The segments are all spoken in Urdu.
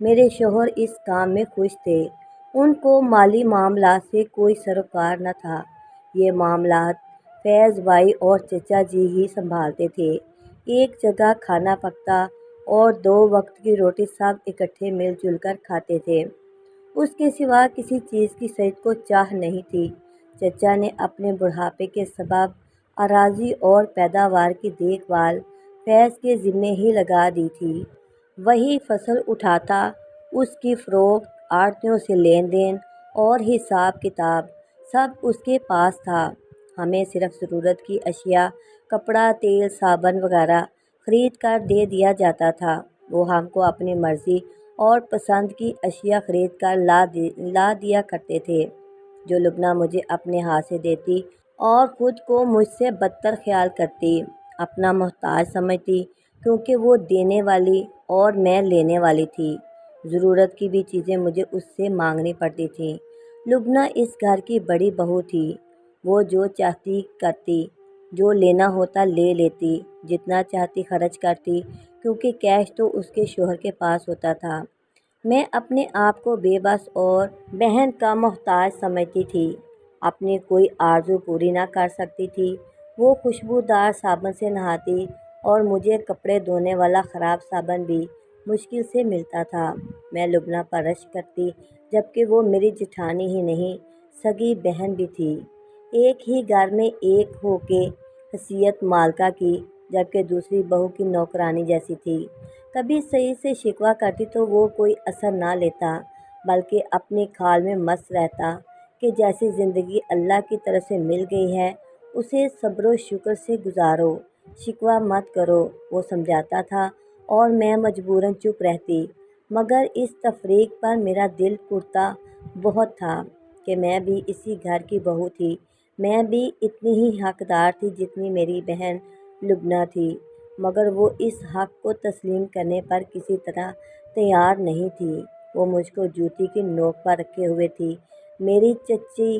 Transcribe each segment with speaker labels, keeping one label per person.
Speaker 1: میرے شوہر اس کام میں خوش تھے۔ ان کو مالی معاملات سے کوئی سروکار نہ تھا۔ یہ معاملات فیض بھائی اور چچا جی ہی سنبھالتے تھے۔ ایک جگہ کھانا پکتا اور 2 وقت کی روٹی سب اکٹھے مل جل کر کھاتے تھے۔ اس کے سوا کسی چیز کی سعید کو چاہ نہیں تھی۔ چچا نے اپنے بڑھاپے کے سبب اراضی اور پیداوار کی دیکھ بھال فیض کے ذمے ہی لگا دی تھی۔ وہی فصل اٹھاتا، اس کی فروخت، آڑھتیوں سے لین دین اور حساب کتاب سب اس کے پاس تھا۔ ہمیں صرف ضرورت کی اشیاء، کپڑا، تیل، صابن وغیرہ خرید کر دے دیا جاتا تھا۔ وہ ہم کو اپنی مرضی اور پسند کی اشیاء خرید کر لا دیا کرتے تھے، جو لبنہ مجھے اپنے ہاتھ سے دیتی اور خود کو مجھ سے بدتر خیال کرتی، اپنا محتاج سمجھتی، کیونکہ وہ دینے والی اور میں لینے والی تھی۔ ضرورت کی بھی چیزیں مجھے اس سے مانگنی پڑتی تھیں۔ لبنہ اس گھر کی بڑی بہو تھی۔ وہ جو چاہتی کرتی، جو لینا ہوتا لے لیتی، جتنا چاہتی خرچ کرتی، کیونکہ کیش تو اس کے شوہر کے پاس ہوتا تھا۔ میں اپنے آپ کو بے بس اور بہن کا محتاج سمجھتی تھی، اپنی کوئی آرزو پوری نہ کر سکتی تھی۔ وہ خوشبودار صابن سے نہاتی اور مجھے کپڑے دھونے والا خراب صابن بھی مشکل سے ملتا تھا۔ میں لبنہ پر رشک کرتی، جبکہ وہ میری جٹھانی ہی نہیں، سگی بہن بھی تھی۔ ایک ہی گھر میں ایک ہو کے حیثیت مالکہ کی، جبکہ دوسری بہو کی نوکرانی جیسی تھی۔ کبھی سعید سے شکوہ کرتی تو وہ کوئی اثر نہ لیتا، بلکہ اپنی کھال میں مست رہتا کہ جیسی زندگی اللہ کی طرف سے مل گئی ہے اسے صبر و شکر سے گزارو، شکوہ مت کرو، وہ سمجھاتا تھا اور میں مجبوراً چپ رہتی۔ مگر اس تفریق پر میرا دل ٹوٹتا بہت تھا کہ میں بھی اسی گھر کی بہو تھی، میں بھی اتنی ہی حقدار تھی جتنی میری بہن لبنہ تھی، مگر وہ اس حق کو تسلیم کرنے پر کسی طرح تیار نہیں تھی۔ وہ مجھ کو جوتی کی نوک پر رکھے ہوئے تھی۔ میری چچی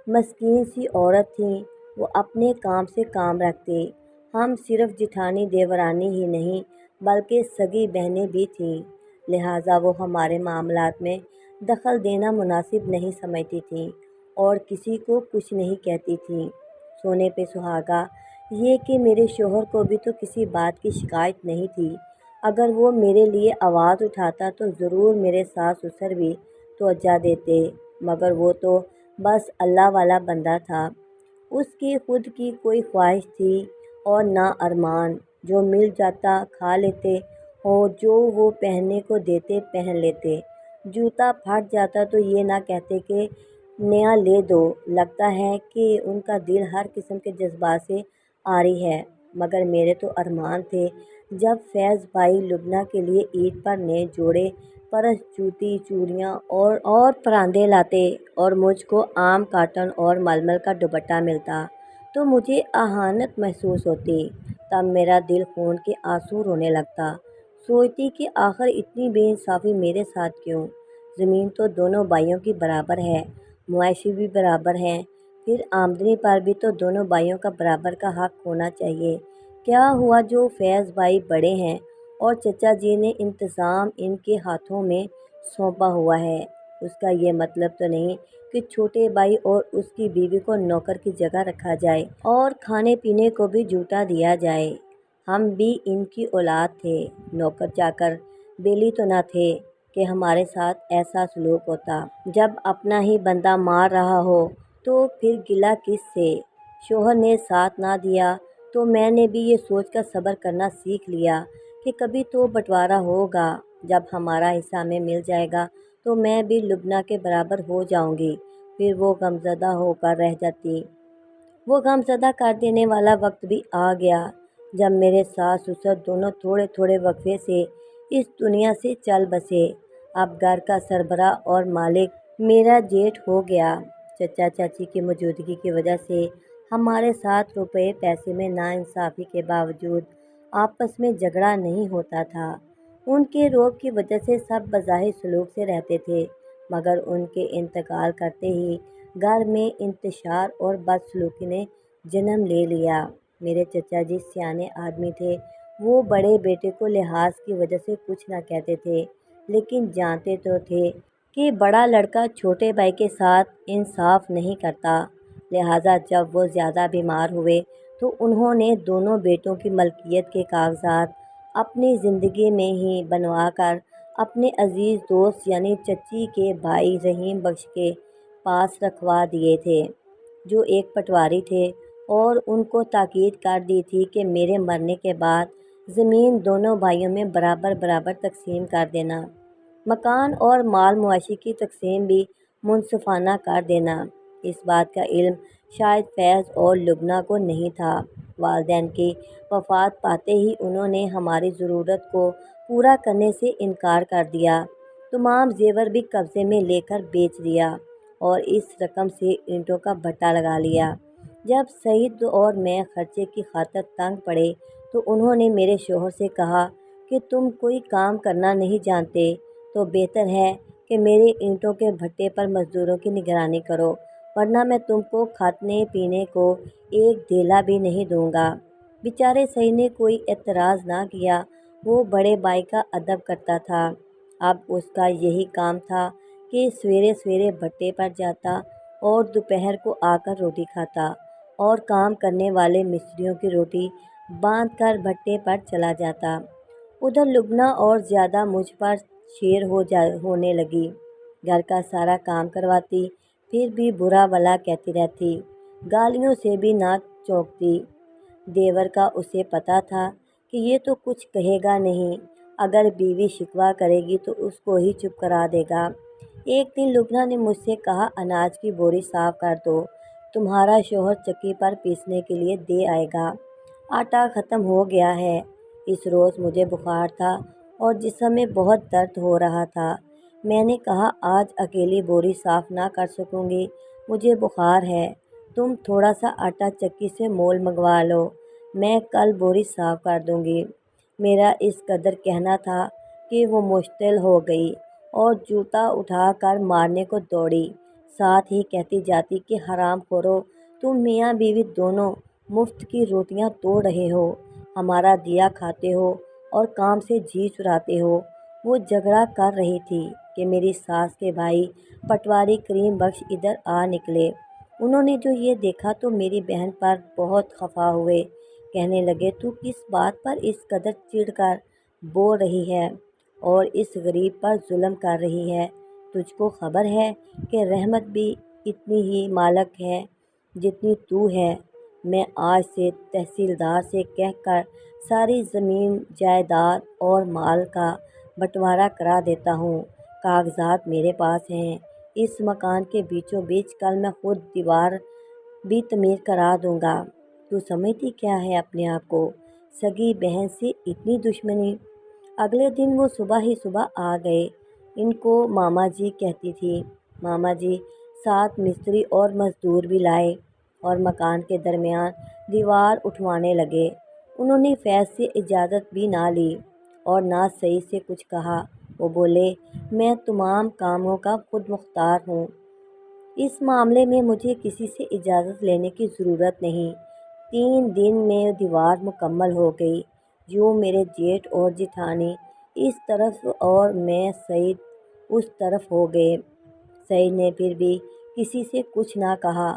Speaker 1: مسکین سی عورت تھیں، وہ اپنے کام سے کام رکھتی۔ ہم صرف جٹھانی دیورانی ہی نہیں بلکہ سگی بہنیں بھی تھیں، لہٰذا وہ ہمارے معاملات میں دخل دینا مناسب نہیں سمجھتی تھیں اور کسی کو کچھ نہیں کہتی تھیں۔ سونے پہ سہاگا یہ کہ میرے شوہر کو بھی تو کسی بات کی شکایت نہیں تھی۔ اگر وہ میرے لیے آواز اٹھاتا تو ضرور میرے ساس سسر بھی توجہ دیتے، مگر وہ تو بس اللہ والا بندہ تھا۔ اس کی خود کی کوئی خواہش تھی اور نہ ارمان، جو مل جاتا کھا لیتے اور جو وہ پہننے کو دیتے پہن لیتے۔ جوتا پھٹ جاتا تو یہ نہ کہتے کہ نیا لے دو۔ لگتا ہے کہ ان کا دل ہر قسم کے جذبات سے عاری ہے، مگر میرے تو ارمان تھے۔ جب فیض بھائی لبنہ کے لیے عید پر نئے جوڑے پرس، جوتی، چوڑیاں اور پراندے لاتے اور مجھ کو عام کاٹن اور ململ کا دوپٹہ ملتا تو مجھے اہانت محسوس ہوتی۔ تب میرا دل خون کے آنسو رونے لگتا، سوچتی کہ آخر اتنی بے انصافی میرے ساتھ کیوں؟ زمین تو دونوں بھائیوں کی برابر ہے، معاشی بھی برابر ہیں، پھر آمدنی پر بھی تو دونوں بھائیوں کا برابر کا حق ہونا چاہیے۔ کیا ہوا جو فیض بھائی بڑے ہیں اور چچا جی نے انتظام ان کے ہاتھوں میں سونپا ہوا ہے، اس کا یہ مطلب تو نہیں کہ چھوٹے بھائی اور اس کی بیوی کو نوکر کی جگہ رکھا جائے اور کھانے پینے کو بھی جھوٹا دیا جائے۔ ہم بھی ان کی اولاد تھے، نوکر چاکر، بیلی تو نہ تھے کہ ہمارے ساتھ ایسا سلوک ہوتا۔ جب اپنا ہی بندہ مار رہا ہو تو پھر گلہ کس سے؟ شوہر نے ساتھ نہ دیا تو میں نے بھی یہ سوچ کر صبر کرنا سیکھ لیا کہ کبھی تو بٹوارا ہوگا، جب ہمارا حصہ ہمیں مل جائے گا تو میں بھی لبنہ کے برابر ہو جاؤں گی۔ پھر وہ غمزدہ ہو کر رہ جاتی۔ وہ غمزدہ کر دینے والا وقت بھی آ گیا جب میرے ساس سسر دونوں تھوڑے تھوڑے وقفے سے اس دنیا سے چل بسے۔ اب گھر کا سربراہ اور مالک میرا جیٹھ ہو گیا۔ چچا چاچی کی موجودگی کی وجہ سے ہمارے ساتھ روپے پیسے میں ناانصافی کے باوجود آپس میں جھگڑا نہیں ہوتا تھا۔ ان کے روب کی وجہ سے سب بظاہر سلوک سے رہتے تھے، مگر ان کے انتقال کرتے ہی گھر میں انتشار اور بدسلوکی نے جنم لے لیا۔ میرے چچا جی سیانے آدمی تھے، وہ بڑے بیٹے کو لحاظ کی وجہ سے کچھ نہ کہتے تھے، لیکن جانتے تو تھے کہ بڑا لڑکا چھوٹے بھائی کے ساتھ انصاف نہیں کرتا، لہٰذا جب وہ زیادہ بیمار ہوئے تو انہوں نے دونوں بیٹوں کی ملکیت کے کاغذات اپنی زندگی میں ہی بنوا کر اپنے عزیز دوست یعنی چچی کے بھائی رحیم بخش کے پاس رکھوا دیے تھے، جو ایک پٹواری تھے، اور ان کو تاکید کر دی تھی کہ میرے مرنے کے بعد زمین دونوں بھائیوں میں برابر برابر تقسیم کر دینا، مکان اور مال مواشی کی تقسیم بھی منصفانہ کر دینا۔ اس بات کا علم شاید فیض اور لبنہ کو نہیں تھا۔ والدین کی وفات پاتے ہی انہوں نے ہماری ضرورت کو پورا کرنے سے انکار کر دیا، تمام زیور بھی قبضے میں لے کر بیچ دیا اور اس رقم سے اینٹوں کا بھٹا لگا لیا۔ جب سعید اور میں خرچے کی خاطر تنگ پڑے تو انہوں نے میرے شوہر سے کہا کہ تم کوئی کام کرنا نہیں جانتے تو بہتر ہے کہ میرے اینٹوں کے بھٹے پر مزدوروں کی نگرانی کرو، ورنہ میں تم کو کھانے پینے کو ایک دھیلا بھی نہیں دوں گا۔ بیچارے سعید نے کوئی اعتراض نہ کیا، وہ بڑے بھائی کا ادب کرتا تھا۔ اب اس کا یہی کام تھا کہ سویرے سویرے بھٹے پر جاتا اور دوپہر کو آ کر روٹی کھاتا اور کام کرنے والے مستریوں کی روٹی باندھ کر بھٹے پر چلا جاتا۔ ادھر لبنہ اور زیادہ مجھ پر شیر ہونے لگی، گھر کا سارا کام کرواتی، پھر بھی برا بھلا کہتی رہتی، گالیوں سے بھی نہ چوکتی۔ دیور کا اسے پتہ تھا کہ یہ تو کچھ کہے گا نہیں، اگر بیوی شکوہ کرے گی تو اس کو ہی چپ کرا دے گا۔ ایک دن لبنہ نے مجھ سے کہا، اناج کی بوری صاف کر دو، تمہارا شوہر چکی پر پیسنے کے لیے دے آئے گا، آٹا ختم ہو گیا ہے۔ اس روز مجھے بخار تھا اور جسم میں بہت درد ہو رہا تھا۔ میں نے کہا، آج اکیلی بوری صاف نہ کر سکوں گی، مجھے بخار ہے، تم تھوڑا سا آٹا چکی سے مول منگوا لو، میں کل بوری صاف کر دوں گی۔ میرا اس قدر کہنا تھا کہ وہ مشتعل ہو گئی اور جوتا اٹھا کر مارنے کو دوڑی، ساتھ ہی کہتی جاتی کہ حرام خورو، تم میاں بیوی دونوں مفت کی روٹیاں توڑ رہے ہو، ہمارا دیا کھاتے ہو اور کام سے جی چراتے ہو۔ وہ جھگڑا کر رہی تھی کہ میری ساس کے بھائی پٹواری کریم بخش ادھر آ نکلے۔ انہوں نے جو یہ دیکھا تو میری بہن پر بہت خفا ہوئے، کہنے لگے، تو کس بات پر اس قدر چڑھ کر بول رہی ہے اور اس غریب پر ظلم کر رہی ہے؟ تجھ کو خبر ہے کہ رحمت بھی اتنی ہی مالک ہے جتنی تو ہے؟ میں آج سے تحصیلدار سے کہہ کر ساری زمین جائیداد اور مال کا بٹوارا کرا دیتا ہوں، کاغذات میرے پاس ہیں، اس مکان کے بیچوں بیچ کل میں خود دیوار بھی تعمیر کرا دوں گا۔ تو سمجھتی کیا ہے اپنے آپ کو؟ سگی بہن سے اتنی دشمنی؟ اگلے دن وہ صبح ہی صبح آ گئے، ان کو ماما جی کہتی تھی۔ ماما جی ساتھ مستری اور مزدور بھی لائے اور مکان کے درمیان دیوار اٹھوانے لگے۔ انہوں نے فیض سے اجازت بھی نہ لی اور نہ سعید سے کچھ کہا۔ وہ بولے، میں تمام کاموں کا خود مختار ہوں، اس معاملے میں مجھے کسی سے اجازت لینے کی ضرورت نہیں۔ 3 دن میں دیوار مکمل ہو گئی۔ یوں میرے جیٹھ اور جیٹھانی اس طرف اور میں سعید اس طرف ہو گئے۔ سعید نے پھر بھی کسی سے کچھ نہ کہا۔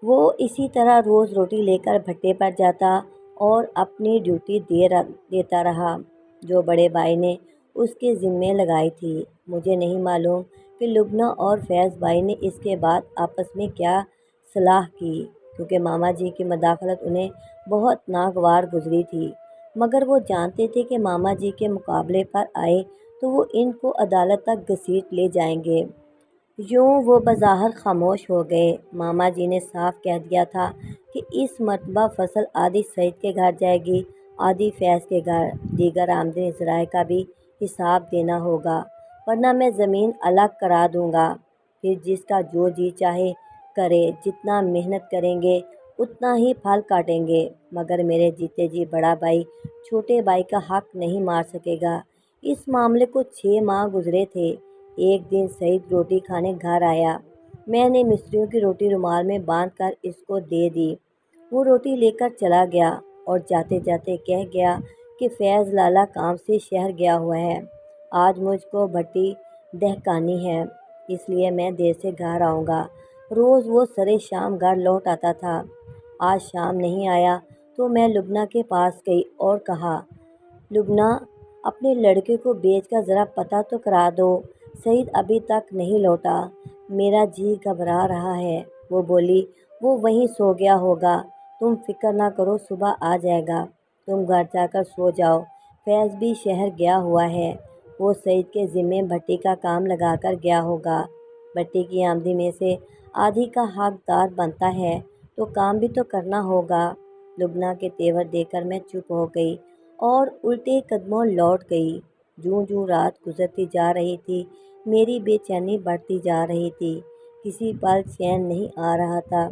Speaker 1: وہ اسی طرح روز روٹی لے کر بھٹے پر جاتا اور اپنی ڈیوٹی دیتا رہا جو بڑے بھائی نے اس کے ذمے لگائی تھی۔ مجھے نہیں معلوم کہ لبنہ اور فیض بھائی نے اس کے بعد آپس میں کیا صلاح کی، کیونکہ ماما جی کی مداخلت انہیں بہت ناگوار گزری تھی، مگر وہ جانتے تھے کہ ماما جی کے مقابلے پر آئے تو وہ ان کو عدالت تک گھسیٹ لے جائیں گے۔ یوں وہ بظاہر خاموش ہو گئے۔ ماما جی نے صاف کہہ دیا تھا کہ اس مرتبہ فصل آدھی سعید کے گھر جائے گی، آدھی فیض کے گھر، دیگر آمدنی ذرائع کا بھی حساب دینا ہوگا، ورنہ میں زمین الگ کرا دوں گا، پھر جس کا جو جی چاہے کرے، جتنا محنت کریں گے اتنا ہی پھل کاٹیں گے، مگر میرے جیتے جی بڑا بھائی چھوٹے بھائی کا حق نہیں مار سکے گا۔ اس معاملے کو 6 ماہ گزرے تھے۔ ایک دن سعید روٹی کھانے گھر آیا، میں نے مستریوں کی روٹی رومال میں باندھ کر اس کو دے دی۔ وہ روٹی لے کر چلا گیا اور جاتے جاتے کہہ گیا کہ فیض لالا کام سے شہر گیا ہوا ہے، آج مجھ کو بھٹی دہکانی ہے، اس لیے میں دیر سے گھر آؤں گا۔ روز وہ سرے شام گھر لوٹ آتا تھا۔ آج شام نہیں آیا تو میں لبنہ کے پاس گئی اور کہا، لبنہ، اپنے لڑکے کو بیچ کر ذرا پتہ تو کرا دو، سعید ابھی تک نہیں لوٹا، میرا جی گھبرا رہا ہے۔ وہ بولی، وہ وہیں سو گیا ہوگا، تم فکر نہ کرو، صبح آ جائے گا، تم گھر جا کر سو جاؤ۔ فیض بھی شہر گیا ہوا ہے، وہ سعید کے ذمے بھٹی کا کام لگا کر گیا ہوگا۔ بھٹی کی آمدنی میں سے آدھی کا حقدار بنتا ہے تو کام بھی تو کرنا ہوگا۔ لبنہ کے تیور دیکھ کر میں چپ ہو گئی اور الٹے قدموں لوٹ گئی۔ جوں جوں رات گزرتی جا رہی تھی میری بے چینی بڑھتی جا رہی تھی، کسی پل چین نہیں آ رہا تھا۔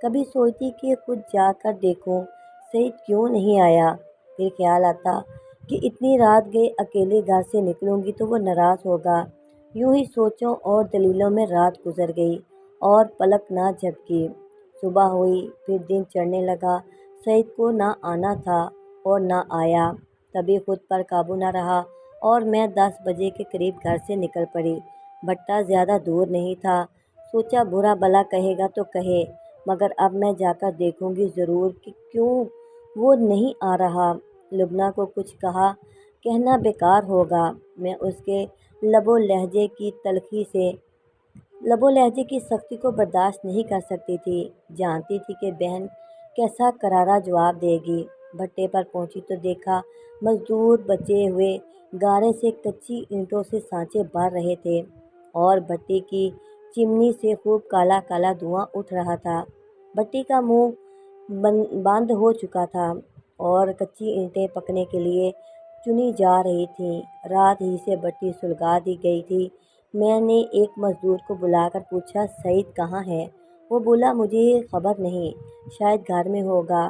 Speaker 1: کبھی سوچتی کہ خود جا کر دیکھوں سعید کیوں نہیں آیا، پھر خیال آتا کہ اتنی رات گئے اکیلے گھر سے نکلوں گی تو وہ ناراض ہوگا۔ یوں ہی سوچوں اور دلیلوں میں رات گزر گئی اور پلک نہ جھپکی۔ صبح ہوئی، پھر دن چڑھنے لگا، سعید کو نہ آنا تھا اور نہ آیا۔ تبھی خود پر قابو نہ رہا اور میں 10 بجے کے قریب گھر سے نکل پڑی۔ بھٹا زیادہ دور نہیں تھا، سوچا برا بھلا کہے گا تو کہے، مگر اب میں جا کر دیکھوں گی ضرور کہ کیوں وہ نہیں آ رہا۔ لبنہ کو کچھ کہنا بیکار ہوگا، میں اس کے لب و لہجے کی سختی کو برداشت نہیں کر سکتی تھی، جانتی تھی کہ بہن کیسا کرارا جواب دے گی۔ بھٹے پر پہنچی تو دیکھا مزدور بچے ہوئے گارے سے کچی اینٹوں سے سانچے بھر رہے تھے اور بھٹی کی چمنی سے خوب کالا کالا دھواں اٹھ رہا تھا۔ بھٹی کا منہ بند ہو چکا تھا اور کچی اینٹیں پکنے کے لیے چنی جا رہی تھیں۔ رات ہی سے بھٹی سلگا دی گئی تھی۔ میں نے ایک مزدور کو بلا کر پوچھا، سعید کہاں ہے؟ وہ بولا، مجھے خبر نہیں، شاید گھر میں ہوگا۔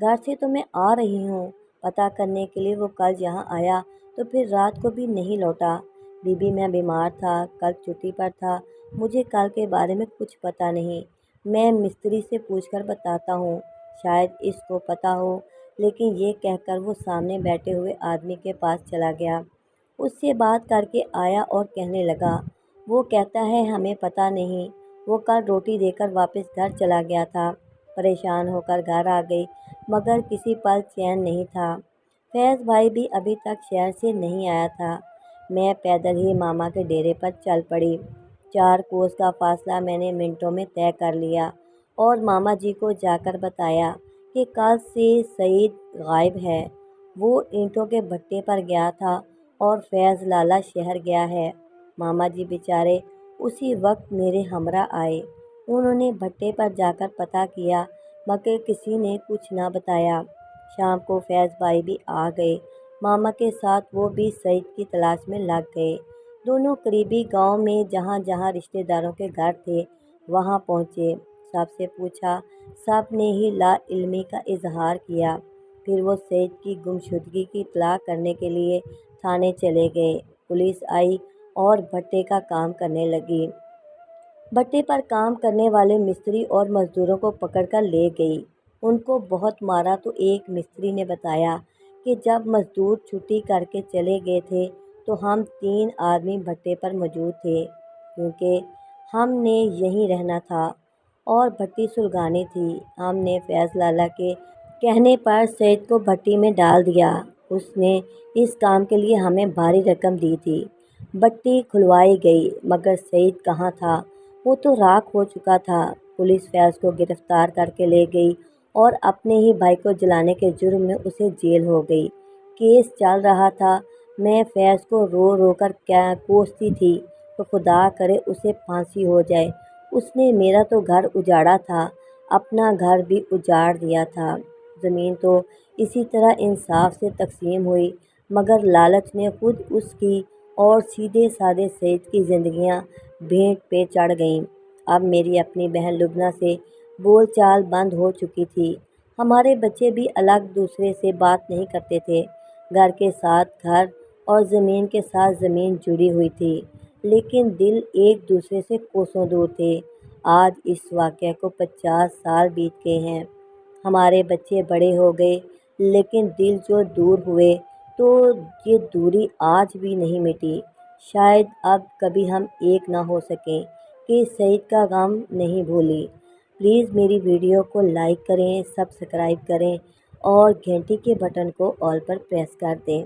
Speaker 1: گھر سے تو میں آ رہی ہوں پتہ کرنے کے لیے، وہ کل یہاں آیا تو پھر رات کو بھی نہیں لوٹا۔ بی بی میں بیمار تھا، کل چھٹی پر تھا، مجھے کل کے بارے میں کچھ پتہ نہیں، میں مستری سے پوچھ کر بتاتا ہوں، شاید اس کو پتہ ہو۔ لیکن یہ کہہ کر وہ سامنے بیٹھے ہوئے آدمی کے پاس چلا گیا، اس سے بات کر کے آیا اور کہنے لگا، وہ کہتا ہے ہمیں پتہ نہیں، وہ کل روٹی دے کر واپس گھر چلا گیا تھا۔ پریشان ہو کر گھر آ گئی مگر کسی پل چین نہیں تھا۔ فیض بھائی بھی ابھی تک شہر سے نہیں آیا تھا۔ میں پیدل ہی ماما کے ڈیرے پر چل پڑی۔ 4 کوس کا فاصلہ میں نے منٹوں میں طے کر لیا اور ماما جی کو جا کر بتایا کہ کل سے سعید غائب ہے، وہ اینٹوں کے بھٹے پر گیا تھا اور فیض لالا شہر گیا ہے۔ ماما جی بیچارے اسی وقت میرے ہمراہ آئے، انہوں نے بھٹے پر جا کر پتہ کیا مگر کسی نے کچھ نہ بتایا۔ شام کو فیض بھائی بھی آ گئے، ماما کے ساتھ وہ بھی سعید کی تلاش میں لگ گئے۔ دونوں قریبی گاؤں میں جہاں جہاں رشتہ داروں کے گھر تھے وہاں پہنچے، سب سے پوچھا، سب نے ہی لا علمی کا اظہار کیا۔ پھر وہ سعید کی گمشدگی کی اطلاع کرنے کے لیے تھانے چلے گئے۔ پولیس آئی اور بھٹے کا کام کرنے لگی۔ بھٹے پر کام کرنے والے مستری اور مزدوروں کو پکڑ کر لے گئی، ان کو بہت مارا تو ایک مستری نے بتایا کہ جب مزدور چھٹی کر کے چلے گئے تھے تو ہم 3 آدمی بھٹے پر موجود تھے، کیونکہ ہم نے یہیں رہنا تھا اور بھٹی سلگانی تھی۔ ہم نے فیض لالا کے کہنے پر سعید کو بھٹی میں ڈال دیا، اس نے اس کام کے لیے ہمیں بھاری رقم دی تھی۔ بھٹی کھلوائی گئی مگر سعید کہاں تھا، وہ تو راکھ ہو چکا تھا۔ پولیس فیض کو گرفتار کر کے لے گئی اور اپنے ہی بھائی کو جلانے کے جرم میں اسے جیل ہو گئی۔ کیس چل رہا تھا، میں فیض کو رو رو کر کوستی تھی کہ خدا کرے اسے پھانسی ہو جائے، اس نے میرا تو گھر اجاڑا تھا، اپنا گھر بھی اجاڑ دیا تھا۔ زمین تو اسی طرح انصاف سے تقسیم ہوئی مگر لالچ میں خود اس کی اور سیدھے سادے سعید کی زندگیاں بھینٹ پہ چڑھ گئیں۔ اب میری اپنی بہن لبنہ سے بول چال بند ہو چکی تھی، ہمارے بچے بھی الگ دوسرے سے بات نہیں کرتے تھے۔ گھر کے ساتھ گھر اور زمین کے ساتھ زمین جڑی ہوئی تھی لیکن دل ایک دوسرے سے کوسوں دور تھے۔ آج اس واقعے کو 50 سال بیت گئے ہیں، ہمارے بچے بڑے ہو گئے لیکن دل جو دور ہوئے تو یہ دوری آج بھی نہیں مٹی۔ شاید اب کبھی ہم ایک نہ ہو سکیں کہ سعید کا غم نہیں بھولی۔ پلیز میری ویڈیو کو لائک کریں، سبسکرائب کریں اور گھنٹی کے بٹن کو آل پر پریس کر دیں۔